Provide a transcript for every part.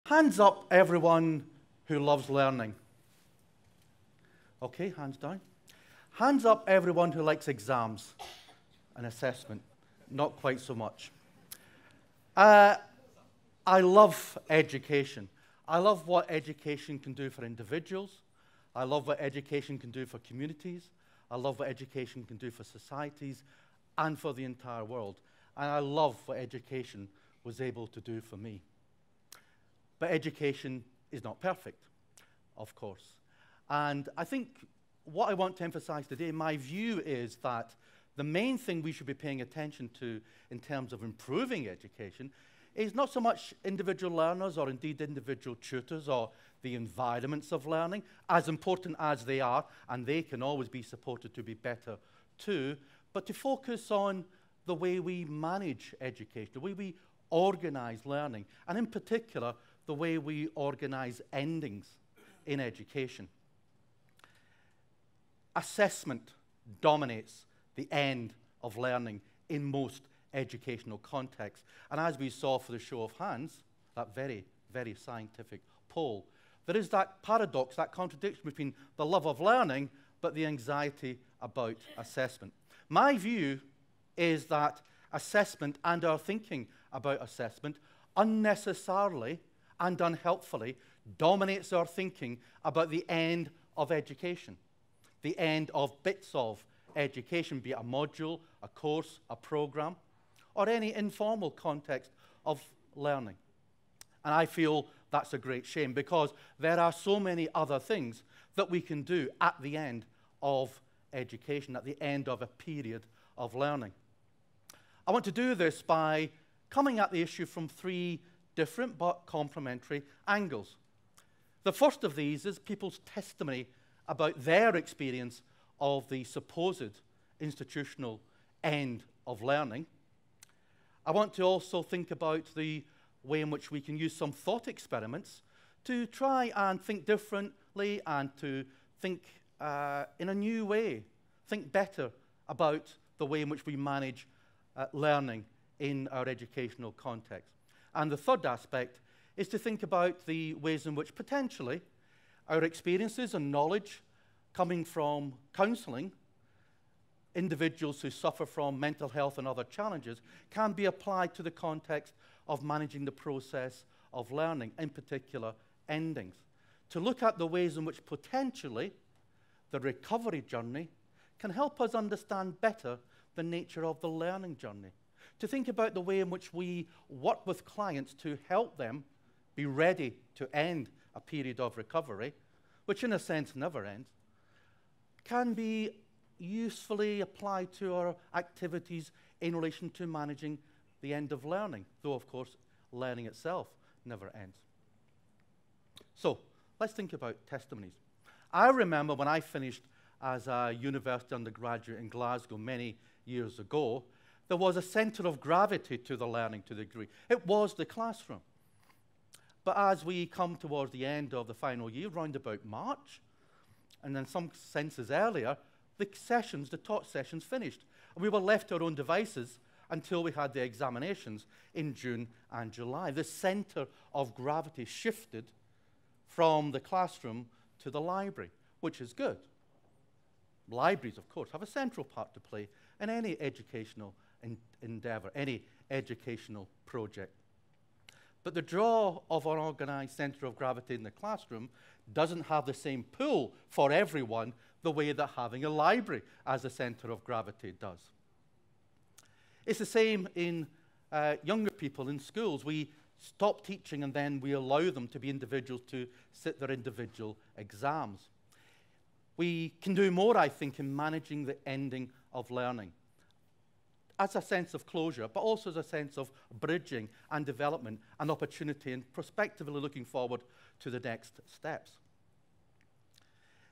Hands up, everyone who loves learning. Okay, hands down. Hands up, everyone who likes exams and assessment. Not quite so much. I love education. I love what education can do for individuals. I love what education can do for communities. I love what education can do for societies and for the entire world. And I love what education was able to do for me. But education is not perfect, of course. And I think what I want to emphasize today, my view is that the main thing we should be paying attention to in terms of improving education is not so much individual learners or indeed individual tutors or the environments of learning, as important as they are, and they can always be supported to be better too, but to focus on the way we manage education, the way we organize learning, and in particular, the way we organize endings in education. Assessment dominates the end of learning in most educational contexts. And as we saw for the show of hands, that very, very scientific poll, there is that paradox, that contradiction between the love of learning but the anxiety about assessment. My view is that assessment and our thinking about assessment unnecessarily and unhelpfully dominates our thinking about the end of education, the end of bits of education, be it a module, a course, a program, or any informal context of learning. And I feel that's a great shame because there are so many other things that we can do at the end of education, at the end of a period of learning. I want to do this by coming at the issue from three different but complementary angles. The first of these is people's testimony about their experience of the supposed institutional end of learning. I want to also think about the way in which we can use some thought experiments to try and think differently and to think in a new way, think better about the way in which we manage learning in our educational context. And the third aspect is to think about the ways in which potentially our experiences and knowledge coming from counselling individuals who suffer from mental health and other challenges can be applied to the context of managing the process of learning, in particular endings. To look at the ways in which potentially the recovery journey can help us understand better the nature of the learning journey. To think about the way in which we work with clients to help them be ready to end a period of recovery, which in a sense never ends, can be usefully applied to our activities in relation to managing the end of learning, though of course learning itself never ends. So let's think about testimonies. I remember when I finished as a university undergraduate in Glasgow many years ago, there was a centre of gravity to the learning to the degree. It was the classroom. But as we come towards the end of the final year, round about March, and in some senses earlier, the sessions, the taught sessions finished. And we were left to our own devices until we had the examinations in June and July. The centre of gravity shifted from the classroom to the library, which is good. Libraries, of course, have a central part to play in any educational endeavour, any educational project. But the draw of an organised centre of gravity in the classroom doesn't have the same pull for everyone the way that having a library as a centre of gravity does. It's the same in younger people in schools. We stop teaching and then we allow them to be individuals to sit their individual exams. We can do more, I think, in managing the ending of learning as a sense of closure, but also as a sense of bridging and development and opportunity and prospectively looking forward to the next steps.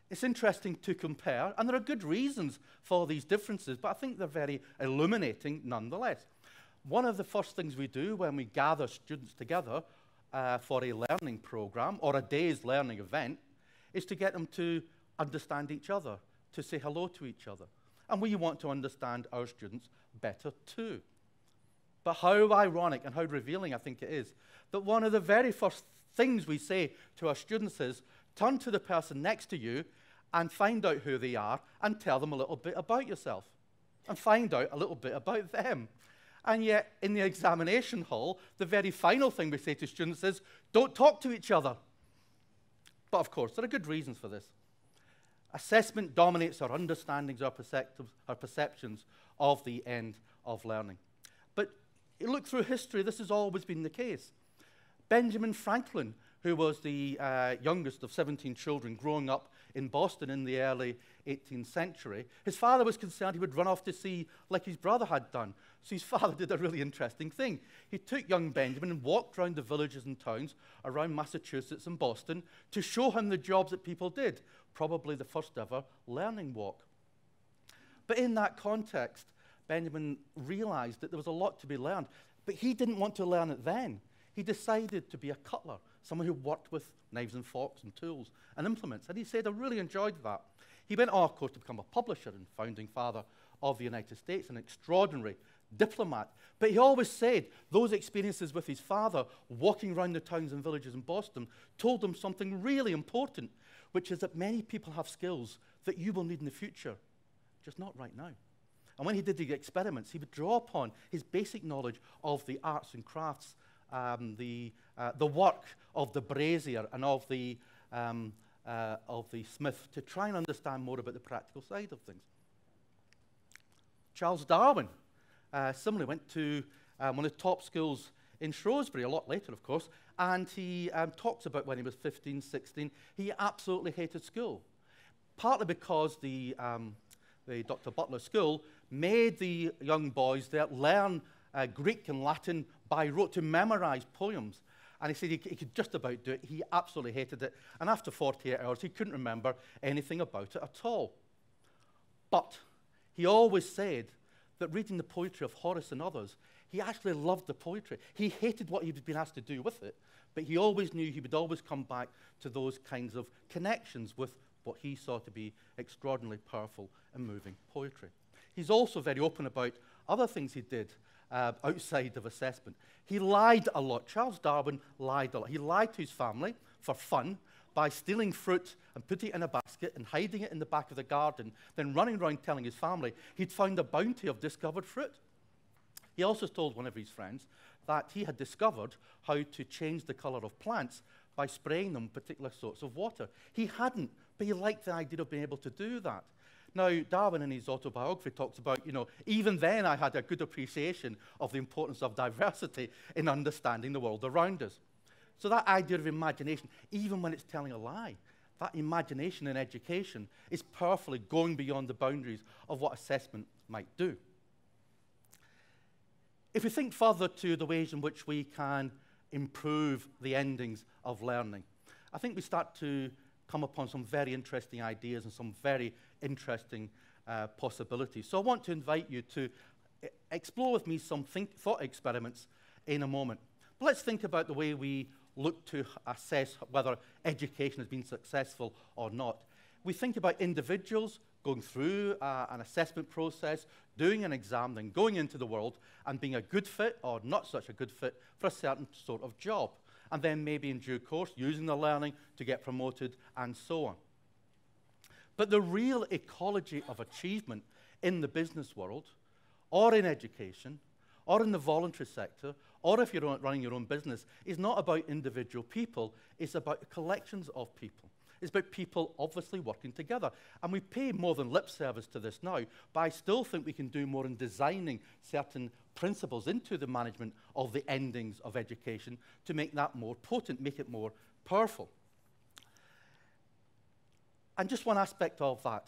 It's interesting to compare, and there are good reasons for these differences, but I think they're very illuminating nonetheless. One of the first things we do when we gather students together for a learning program or a day's learning event is to get them to understand each other, to say hello to each other. And we want to understand our students better too. But how ironic and how revealing I think it is that one of the very first things we say to our students is, turn to the person next to you and find out who they are and tell them a little bit about yourself and find out a little bit about them. And yet, in the examination hall, the very final thing we say to students is, don't talk to each other. But of course, there are good reasons for this. Assessment dominates our understandings, our perceptions of the end of learning. But you look through history, this has always been the case. Benjamin Franklin, who was the youngest of 17 children growing up in Boston in the early 18th century, his father was concerned he would run off to sea like his brother had done. So his father did a really interesting thing. He took young Benjamin and walked around the villages and towns around Massachusetts and Boston to show him the jobs that people did, probably the first ever learning walk. But in that context, Benjamin realized that there was a lot to be learned, but he didn't want to learn it then. He decided to be a cutler, someone who worked with knives and forks and tools and implements. And he said, I really enjoyed that. He went on, of course, to become a publisher and founding father of the United States, an extraordinary diplomat. But he always said those experiences with his father, walking around the towns and villages in Boston, told him something really important, which is that many people have skills that you will need in the future, just not right now. And when he did the experiments, he would draw upon his basic knowledge of the arts and crafts, the work of the brazier and of the smith to try and understand more about the practical side of things. Charles Darwin similarly went to one of the top schools in Shrewsbury, a lot later, of course, and he talks about when he was 15, 16, he absolutely hated school, partly because the Dr. Butler School made the young boys there learn Greek and Latin by rote to memorize poems. And he said he could just about do it. He absolutely hated it. And after 48 hours, he couldn't remember anything about it at all. But he always said that reading the poetry of Horace and others, he actually loved the poetry. He hated what he'd been asked to do with it, but he always knew he would always come back to those kinds of connections with what he saw to be extraordinarily powerful and moving poetry. He's also very open about other things he did outside of assessment. He lied a lot. Charles Darwin lied a lot. He lied to his family for fun by stealing fruit and putting it in a basket and hiding it in the back of the garden, then running around telling his family he'd found a bounty of discovered fruit. He also told one of his friends that he had discovered how to change the color of plants by spraying them particular sorts of water. He hadn't, but he liked the idea of being able to do that. Now, Darwin in his autobiography talks about, even then I had a good appreciation of the importance of diversity in understanding the world around us. So that idea of imagination, even when it's telling a lie, that imagination in education is powerfully going beyond the boundaries of what assessment might do. If we think further to the ways in which we can improve the endings of learning, I think we start to come upon some very interesting ideas and some very interesting possibilities. So I want to invite you to explore with me some thought experiments in a moment. But let's think about the way we look to assess whether education has been successful or not. We think about individuals going through an assessment process, doing an exam, then going into the world and being a good fit or not such a good fit for a certain sort of job. And then maybe in due course, using the learning to get promoted and so on. But the real ecology of achievement in the business world, or in education, or in the voluntary sector, or if you're running your own business, is not about individual people, it's about collections of people. It's about people obviously working together. And we pay more than lip service to this now, but I still think we can do more in designing certain principles into the management of the endings of education to make that more potent, make it more powerful. And just one aspect of that.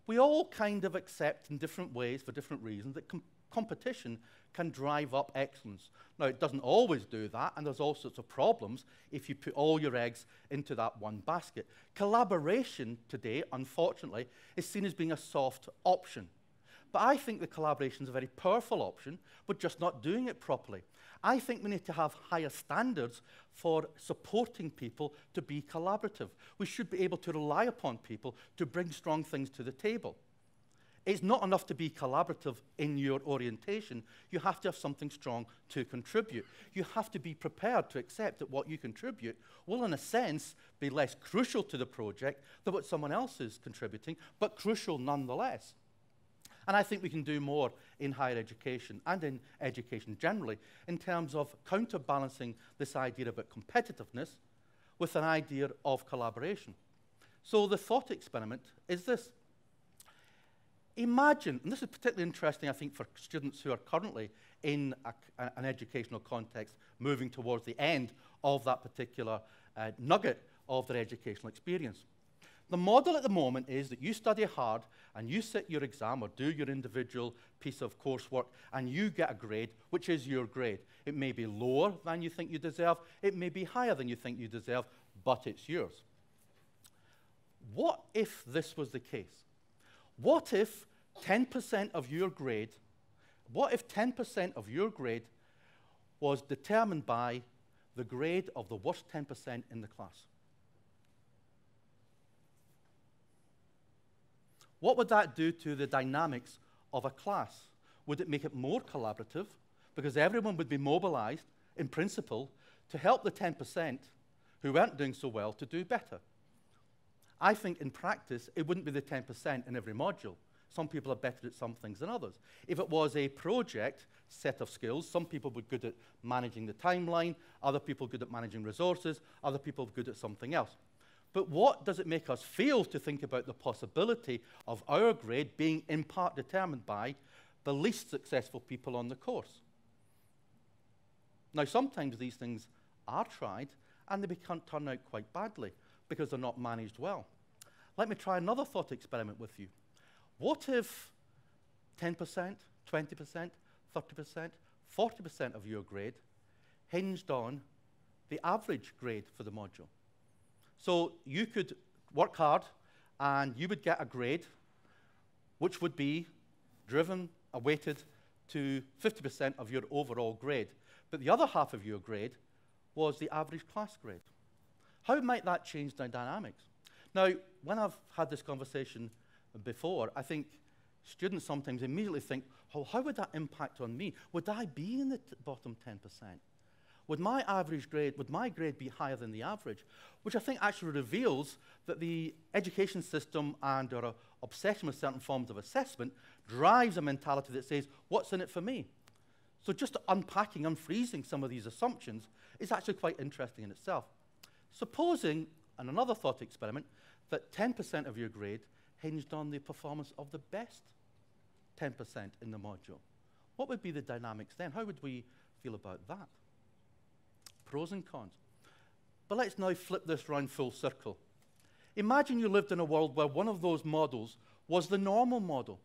We all kind of accept in different ways, for different reasons, that competition can drive up excellence. Now, it doesn't always do that, and there's all sorts of problems if you put all your eggs into that one basket. Collaboration today, unfortunately, is seen as being a soft option. But I think the collaboration is a very powerful option, but just not doing it properly. I think we need to have higher standards for supporting people to be collaborative. We should be able to rely upon people to bring strong things to the table. It's not enough to be collaborative in your orientation. You have to have something strong to contribute. You have to be prepared to accept that what you contribute will, in a sense, be less crucial to the project than what someone else is contributing, but crucial nonetheless. And I think we can do more in higher education and in education generally in terms of counterbalancing this idea about competitiveness with an idea of collaboration. So the thought experiment is this. Imagine, and this is particularly interesting, I think, for students who are currently in an educational context moving towards the end of that particular nugget of their educational experience. The model at the moment is that you study hard and you sit your exam or do your individual piece of coursework and you get a grade, which is your grade. It may be lower than you think you deserve, it may be higher than you think you deserve, but it's yours. What if this was the case? What if 10% of your grade, was determined by the grade of the worst 10% in the class? What would that do to the dynamics of a class? Would it make it more collaborative? Because everyone would be mobilized, in principle, to help the 10% who weren't doing so well to do better. I think in practice, it wouldn't be the 10% in every module. Some people are better at some things than others. If it was a project set of skills, some people were good at managing the timeline, other people good at managing resources, other people good at something else. But what does it make us feel to think about the possibility of our grade being in part determined by the least successful people on the course? Now, sometimes these things are tried, and they can turn out quite badly because they're not managed well. Let me try another thought experiment with you. What if 10%, 20%, 30%, 40% of your grade hinged on the average grade for the module? So you could work hard, and you would get a grade which would be driven, weighted to 50% of your overall grade. But the other half of your grade was the average class grade. How might that change the dynamics? Now, when I've had this conversation before, I think students sometimes immediately think, oh, how would that impact on me? Would I be in the bottom 10%? Would my grade be higher than the average? Which I think actually reveals that the education system and our obsession with certain forms of assessment drives a mentality that says, what's in it for me? So just unpacking, unfreezing some of these assumptions is actually quite interesting in itself. Supposing, and another thought experiment, that 10% of your grade hinged on the performance of the best 10% in the module. What would be the dynamics then? How would we feel about that? Pros and cons. But let's now flip this round full circle. Imagine you lived in a world where one of those models was the normal model,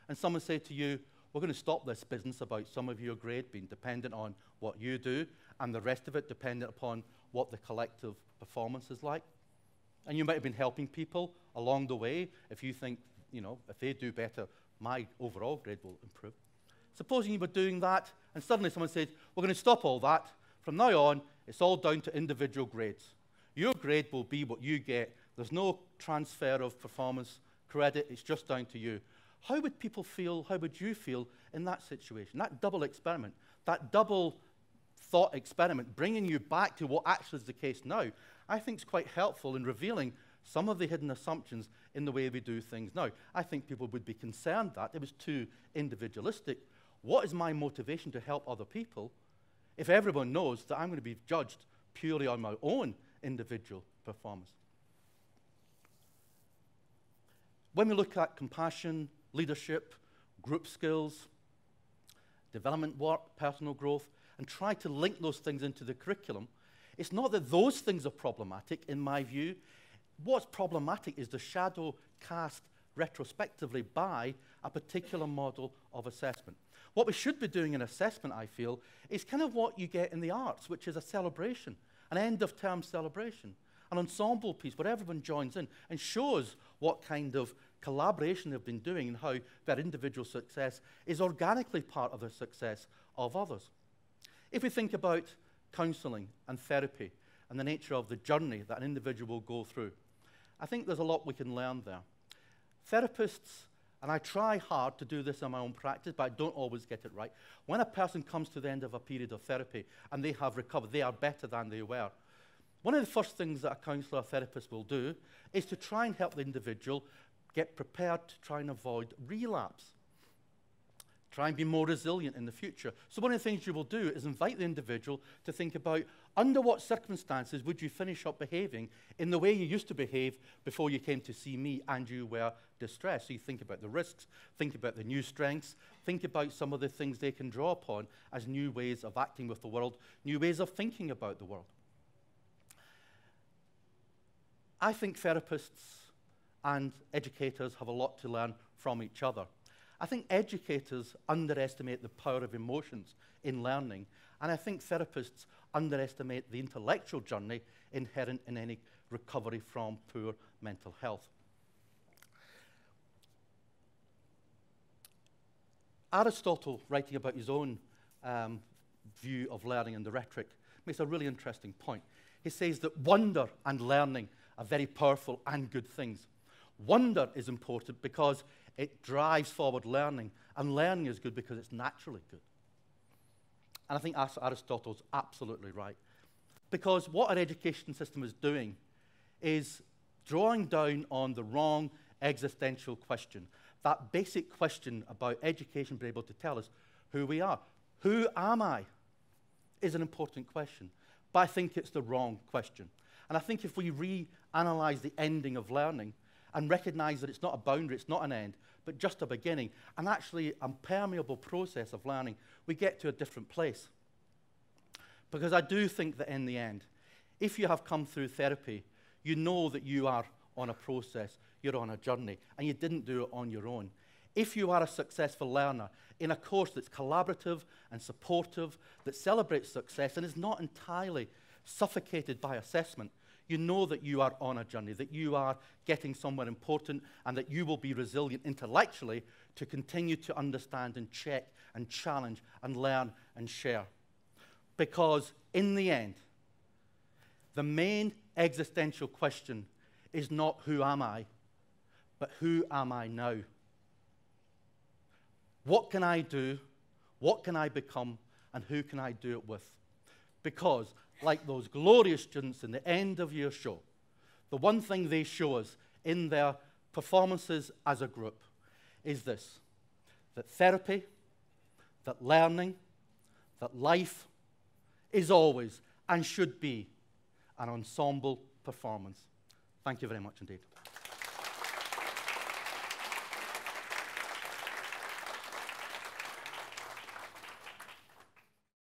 and someone said to you, we're going to stop this business about some of your grade being dependent on what you do, and the rest of it dependent upon what the collective performance is like. And you might have been helping people along the way if you think, if they do better, my overall grade will improve. Supposing you were doing that, and suddenly someone said, we're going to stop all that. From now on, it's all down to individual grades. Your grade will be what you get. There's no transfer of performance credit. It's just down to you. How would people feel, how would you feel in that situation? That double experiment, that double thought experiment, bringing you back to what actually is the case now, I think is quite helpful in revealing some of the hidden assumptions in the way we do things now. I think people would be concerned that it was too individualistic. What is my motivation to help other people if everyone knows that I'm going to be judged purely on my own individual performance? When we look at compassion, leadership, group skills, development work, personal growth, and try to link those things into the curriculum, it's not that those things are problematic, in my view. What's problematic is the shadow cast retrospectively by a particular model of assessment. What we should be doing in assessment, I feel, is kind of what you get in the arts, which is a celebration, an end-of-term celebration, an ensemble piece where everyone joins in and shows what kind of collaboration they've been doing and how their individual success is organically part of the success of others. If we think about counselling and therapy and the nature of the journey that an individual will go through, I think there's a lot we can learn there. Therapists and I try hard to do this in my own practice, but I don't always get it right. When a person comes to the end of a period of therapy and they have recovered, they are better than they were. One of the first things that a counsellor or therapist will do is to try and help the individual get prepared to try and avoid relapse. Try and be more resilient in the future. So one of the things you will do is invite the individual to think about under what circumstances would you finish up behaving in the way you used to behave before you came to see me and you were distressed. So you think about the risks, think about the new strengths, think about some of the things they can draw upon as new ways of acting with the world, new ways of thinking about the world. I think therapists and educators have a lot to learn from each other. I think educators underestimate the power of emotions in learning, and I think therapists underestimate the intellectual journey inherent in any recovery from poor mental health. Aristotle, writing about his own view of learning and the rhetoric, makes a really interesting point. He says that wonder and learning are very powerful and good things. Wonder is important because it drives forward learning, and learning is good because it's naturally good. And I think Aristotle's absolutely right. Because what our education system is doing is drawing down on the wrong existential question. That basic question about education being able to tell us who we are. Who am I? Is an important question. But I think it's the wrong question. And I think if we reanalyze the ending of learning and recognize that it's not a boundary, it's not an end, but just a beginning, and actually a permeable process of learning, we get to a different place. Because I do think that in the end, if you have come through therapy, you know that you are on a process, you're on a journey, and you didn't do it on your own. If you are a successful learner in a course that's collaborative and supportive, that celebrates success and is not entirely suffocated by assessment, you know that you are on a journey, that you are getting somewhere important, and that you will be resilient intellectually to continue to understand and check and challenge and learn and share. Because in the end, the main existential question is not who am I, but who am I now? What can I do? What can I become? And who can I do it with? Because, like those glorious students in the end of year show, the one thing they show us in their performances as a group is this: that therapy, that learning, that life is always and should be an ensemble performance. Thank you very much indeed.